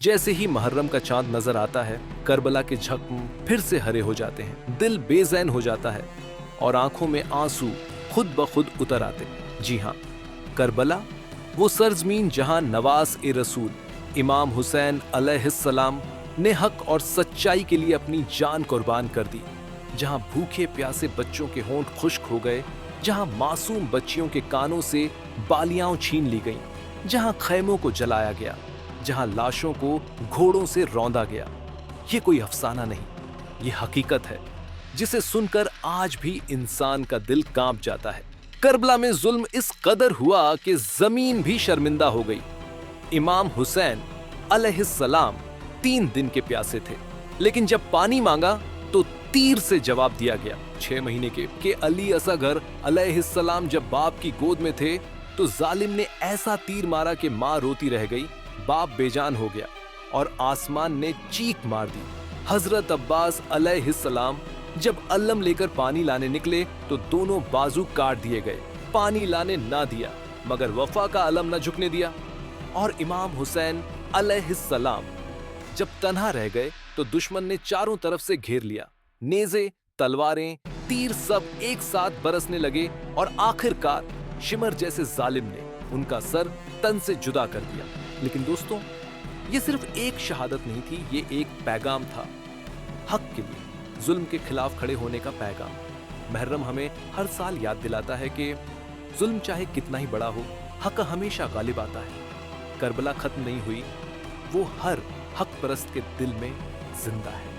जैसे ही मुहर्रम का चांद नजर आता है, करबला के जख्म फिर से हरे हो जाते हैं, दिल बेचैन हो जाता है और आंखों में आंसू खुद ब खुद उतर आते। जी हाँ, करबला वो सरजमीन जहां नवास ए रसूल इमाम हुसैन अलैहिस्सलाम ने हक और सच्चाई के लिए अपनी जान कुर्बान कर दी, जहां भूखे प्यासे बच्चों के होंठ खुश्क हो गए, जहां मासूम बच्चियों के कानों से बालियां छीन ली गईं, जहां खैमों को जलाया गया, जहां लाशों को घोड़ों से रौंदा गया। ये कोई अफसाना नहीं, ये हकीकत है जिसे सुनकर आज भी इंसान का दिल कांप जाता है। करबला में जुल्म इस कदर हुआ कि जमीन भी शर्मिंदा हो गई। इमाम हुसैन अलैहिस्सलाम 3 दिन के प्यासे थे, लेकिन जब पानी मांगा तो तीर से जवाब दिया गया। 6 महीने के अली असगर अलैहिस्सलाम जब बाप की गोद में थे तो जालिम ने ऐसा तीर मारा कि माँ रोती रह गई, बाप बेजान हो गया और आसमान ने चीख मार दी। हजरत अब्बास अलैहिस्सलाम जब अल्लम लेकर पानी लाने निकले तो दोनों बाजू काट दिए गए। पानी लाने ना दिया मगर वफा का अलम न झुकने दिया। और इमाम हुसैन अलैहिस्सलाम जब तन्हा रह गए तो दुश्मन ने चारों तरफ से घेर लिया। नेज़े, तलवारें, तीर सब एक साथ बरसने लगे और आखिरकार शिमर जैसे जालिम ने उनका सर तन से जुदा कर दिया। लेकिन दोस्तों, ये सिर्फ एक शहादत नहीं थी, ये एक पैगाम था हक के लिए, जुल्म के खिलाफ खड़े होने का पैगाम। मुहर्रम हमें हर साल याद दिलाता है कि जुल्म चाहे कितना ही बड़ा हो, हक हमेशा गालिब आता है। करबला खत्म नहीं हुई, वो हर हक परस्त के दिल में जिंदा है।